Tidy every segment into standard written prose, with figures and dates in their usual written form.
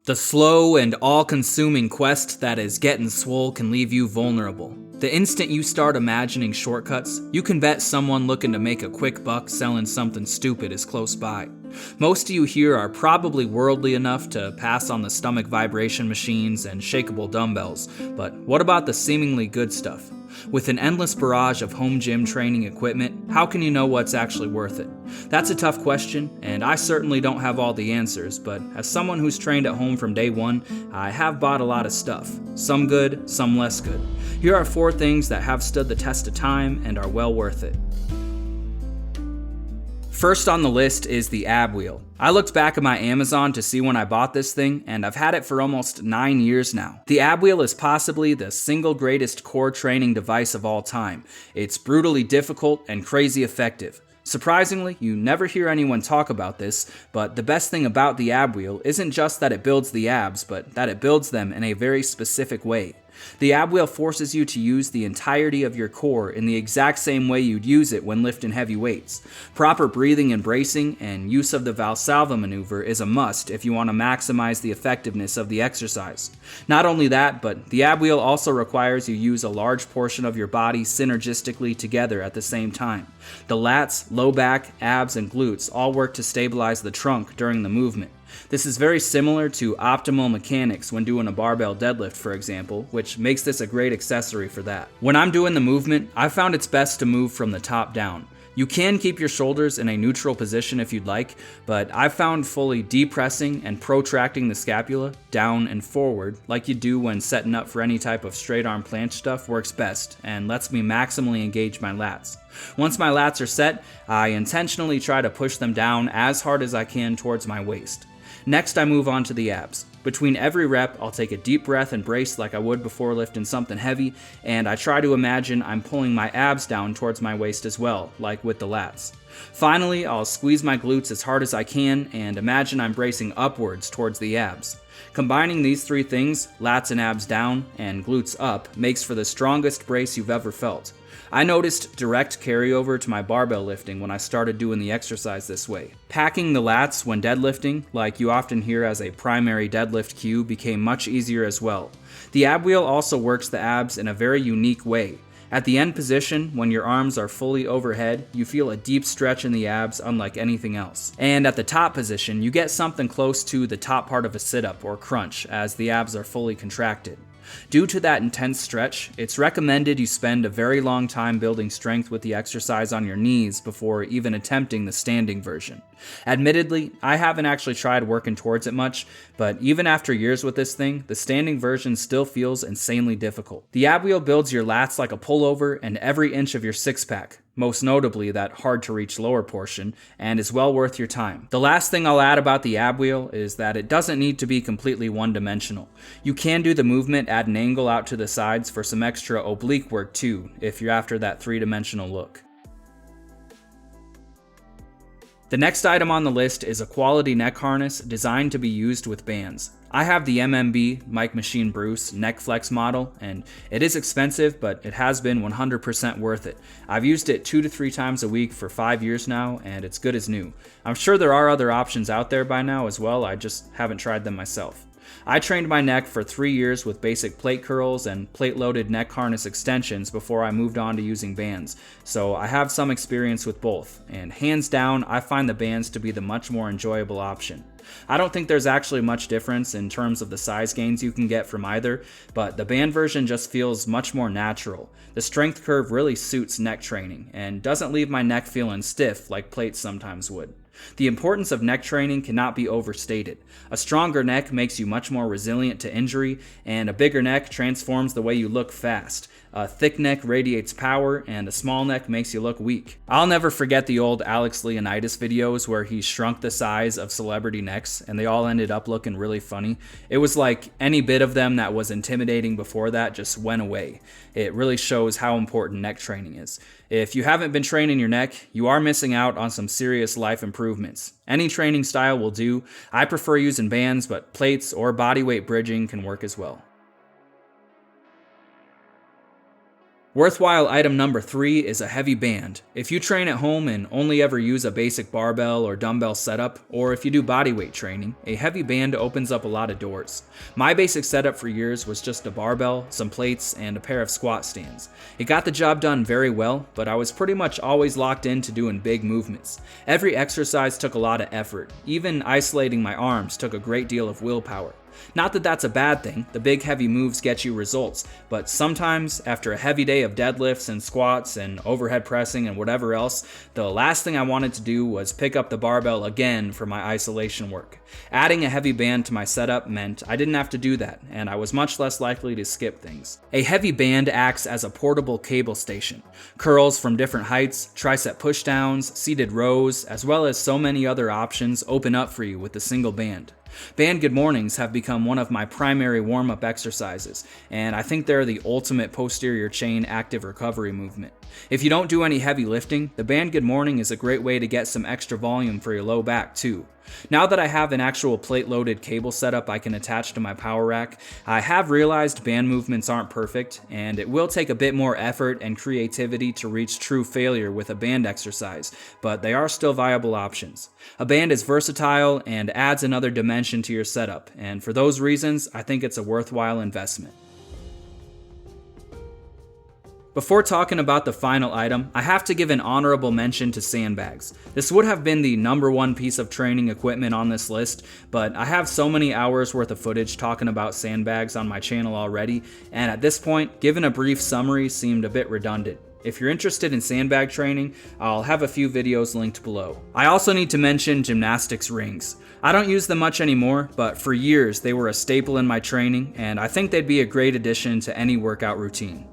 The slow and all-consuming quest that is getting swole can leave you vulnerable. The instant you start imagining shortcuts, you can bet someone looking to make a quick buck selling something stupid is close by. Most of you here are probably worldly enough to pass on the stomach vibration machines and shakeable dumbbells, but what about the seemingly good stuff? With an endless barrage of home gym training equipment, how can you know what's actually worth it? That's a tough question, and I certainly don't have all the answers, but as someone who's trained at home from day one, I have bought a lot of stuff. Some good, some less good. Here are 4 things that have stood the test of time and are well worth it. First on the list is the ab wheel. I looked back at my Amazon to see when I bought this thing, and I've had it for almost 9 years now. The ab wheel is possibly the single greatest core training device of all time. It's brutally difficult and crazy effective. Surprisingly, you never hear anyone talk about this, but the best thing about the ab wheel isn't just that it builds the abs, but that it builds them in a very specific way. The ab wheel forces you to use the entirety of your core in the exact same way you'd use it when lifting heavy weights. Proper breathing and bracing and use of the Valsalva maneuver is a must if you want to maximize the effectiveness of the exercise. Not only that, but the ab wheel also requires you use a large portion of your body synergistically together at the same time. The lats, low back, abs, and glutes all work to stabilize the trunk during the movement. This is very similar to optimal mechanics when doing a barbell deadlift, for example, which makes this a great accessory for that. When I'm doing the movement, I found it's best to move from the top down. You can keep your shoulders in a neutral position if you'd like, but I've found fully depressing and protracting the scapula down and forward, like you do when setting up for any type of straight arm planche stuff, works best and lets me maximally engage my lats. Once my lats are set, I intentionally try to push them down as hard as I can towards my waist. Next, I move on to the abs. Between every rep, I'll take a deep breath and brace like I would before lifting something heavy, and I try to imagine I'm pulling my abs down towards my waist as well, like with the lats. Finally, I'll squeeze my glutes as hard as I can and imagine I'm bracing upwards towards the abs. Combining these 3 things, lats and abs down and glutes up, makes for the strongest brace you've ever felt. I noticed direct carryover to my barbell lifting when I started doing the exercise this way. Packing the lats when deadlifting, like you often hear as a primary deadlift cue, became much easier as well. The ab wheel also works the abs in a very unique way. At the end position, when your arms are fully overhead, you feel a deep stretch in the abs unlike anything else. And at the top position, you get something close to the top part of a sit-up or crunch as the abs are fully contracted. Due to that intense stretch, it's recommended you spend a very long time building strength with the exercise on your knees before even attempting the standing version. Admittedly, I haven't actually tried working towards it much, but even after years with this thing, the standing version still feels insanely difficult. The ab wheel builds your lats like a pullover and every inch of your six-pack, most notably that hard-to-reach lower portion, and is well worth your time. The last thing I'll add about the ab wheel is that it doesn't need to be completely one-dimensional. You can do the movement at an angle out to the sides for some extra oblique work too, if you're after that 3-dimensional look. The next item on the list is a quality neck harness designed to be used with bands. I have the MMB Mike Machine Bruce Neck Flex model, and it is expensive, but it has been 100% worth it. I've used it 2 to 3 times a week for 5 years now, and it's good as new. I'm sure there are other options out there by now as well, I just haven't tried them myself. I trained my neck for 3 years with basic plate curls and plate-loaded neck harness extensions before I moved on to using bands, so I have some experience with both, and hands down, I find the bands to be the much more enjoyable option. I don't think there's actually much difference in terms of the size gains you can get from either, but the band version just feels much more natural. The strength curve really suits neck training, and doesn't leave my neck feeling stiff like plates sometimes would. The importance of neck training cannot be overstated. A stronger neck makes you much more resilient to injury, and a bigger neck transforms the way you look fast. A thick neck radiates power, and a small neck makes you look weak. I'll never forget the old Alex Leonidas videos where he shrunk the size of celebrity necks, and they all ended up looking really funny. It was like any bit of them that was intimidating before that just went away. It really shows how important neck training is. If you haven't been training your neck, you are missing out on some serious life improvements. Any training style will do. I prefer using bands, but plates or bodyweight bridging can work as well. Worthwhile item number 3 is a heavy band. If you train at home and only ever use a basic barbell or dumbbell setup, or if you do bodyweight training, a heavy band opens up a lot of doors. My basic setup for years was just a barbell, some plates, and a pair of squat stands. It got the job done very well, but I was pretty much always locked into doing big movements. Every exercise took a lot of effort. Even isolating my arms took a great deal of willpower. Not that that's a bad thing, the big heavy moves get you results, but sometimes after a heavy day of deadlifts and squats and overhead pressing and whatever else, the last thing I wanted to do was pick up the barbell again for my isolation work. Adding a heavy band to my setup meant I didn't have to do that, and I was much less likely to skip things. A heavy band acts as a portable cable station. Curls from different heights, tricep pushdowns, seated rows, as well as so many other options open up for you with a single band. Band good mornings have become one of my primary warm-up exercises, and I think they're the ultimate posterior chain active recovery movement. If you don't do any heavy lifting, the band good morning is a great way to get some extra volume for your low back too. Now that I have an actual plate-loaded cable setup I can attach to my power rack, I have realized band movements aren't perfect, and it will take a bit more effort and creativity to reach true failure with a band exercise, but they are still viable options. A band is versatile and adds another dimension to your setup, and for those reasons, I think it's a worthwhile investment. Before talking about the final item, I have to give an honorable mention to sandbags. This would have been the #1 piece of training equipment on this list, but I have so many hours worth of footage talking about sandbags on my channel already, and at this point, giving a brief summary seemed a bit redundant. If you're interested in sandbag training, I'll have a few videos linked below. I also need to mention gymnastics rings. I don't use them much anymore, but for years they were a staple in my training, and I think they'd be a great addition to any workout routine.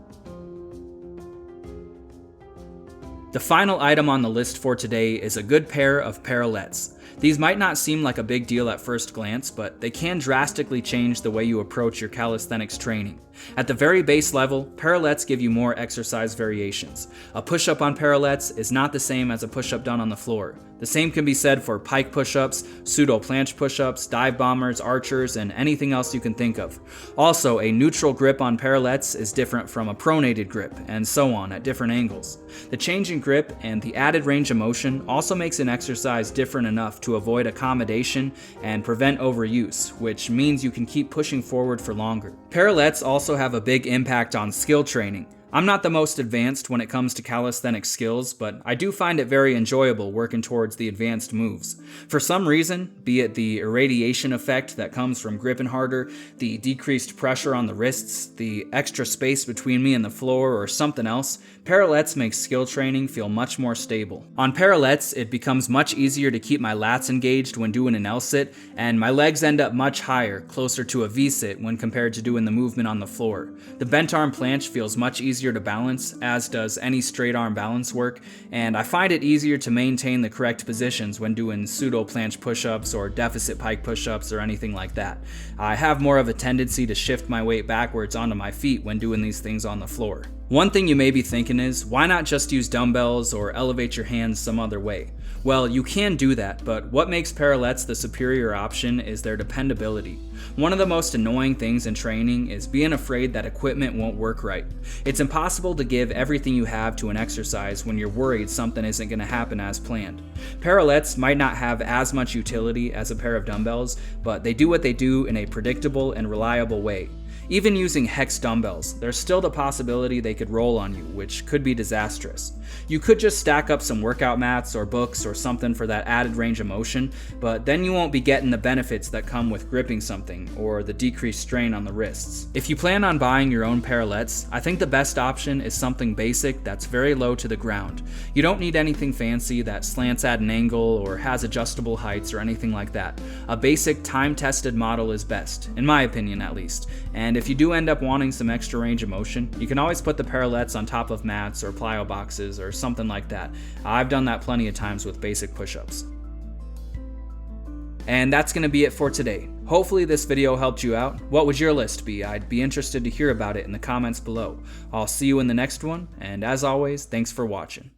The final item on the list for today is a good pair of parallettes. These might not seem like a big deal at first glance, but they can drastically change the way you approach your calisthenics training. At the very base level, parallettes give you more exercise variations. A push-up on parallettes is not the same as a push-up done on the floor. The same can be said for pike push-ups, pseudo-planche push-ups, dive bombers, archers, and anything else you can think of. Also, a neutral grip on parallettes is different from a pronated grip, and so on at different angles. The change in grip and the added range of motion also makes an exercise different enough to avoid accommodation and prevent overuse, which means you can keep pushing forward for longer. Parallettes also have a big impact on skill training. I'm not the most advanced when it comes to calisthenic skills, but I do find it very enjoyable working towards the advanced moves. For some reason, be it the irradiation effect that comes from gripping harder, the decreased pressure on the wrists, the extra space between me and the floor, or something else, parallettes make skill training feel much more stable. On parallettes, it becomes much easier to keep my lats engaged when doing an L-sit, and my legs end up much higher, closer to a V-sit when compared to doing the movement on the floor. The bent arm planche feels much easier to balance, as does any straight arm balance work, and I find it easier to maintain the correct positions when doing pseudo planche push-ups or deficit pike push-ups or anything like that. I have more of a tendency to shift my weight backwards onto my feet when doing these things on the floor. One thing you may be thinking is, why not just use dumbbells or elevate your hands some other way? Well, you can do that, but what makes parallettes the superior option is their dependability. One of the most annoying things in training is being afraid that equipment won't work right. It's impossible to give everything you have to an exercise when you're worried something isn't going to happen as planned. Parallettes might not have as much utility as a pair of dumbbells, but they do what they do in a predictable and reliable way. Even using hex dumbbells, there's still the possibility they could roll on you, which could be disastrous. You could just stack up some workout mats or books or something for that added range of motion, but then you won't be getting the benefits that come with gripping something or the decreased strain on the wrists. If you plan on buying your own parallettes, I think the best option is something basic that's very low to the ground. You don't need anything fancy that slants at an angle or has adjustable heights or anything like that. A basic time-tested model is best, in my opinion at least, and if you do end up wanting some extra range of motion, you can always put the parallettes on top of mats or plyo boxes or something like that. I've done that plenty of times with basic push-ups. And that's going to be it for today. Hopefully this video helped you out. What would your list be? I'd be interested to hear about it in the comments below. I'll see you in the next one, and as always, thanks for watching.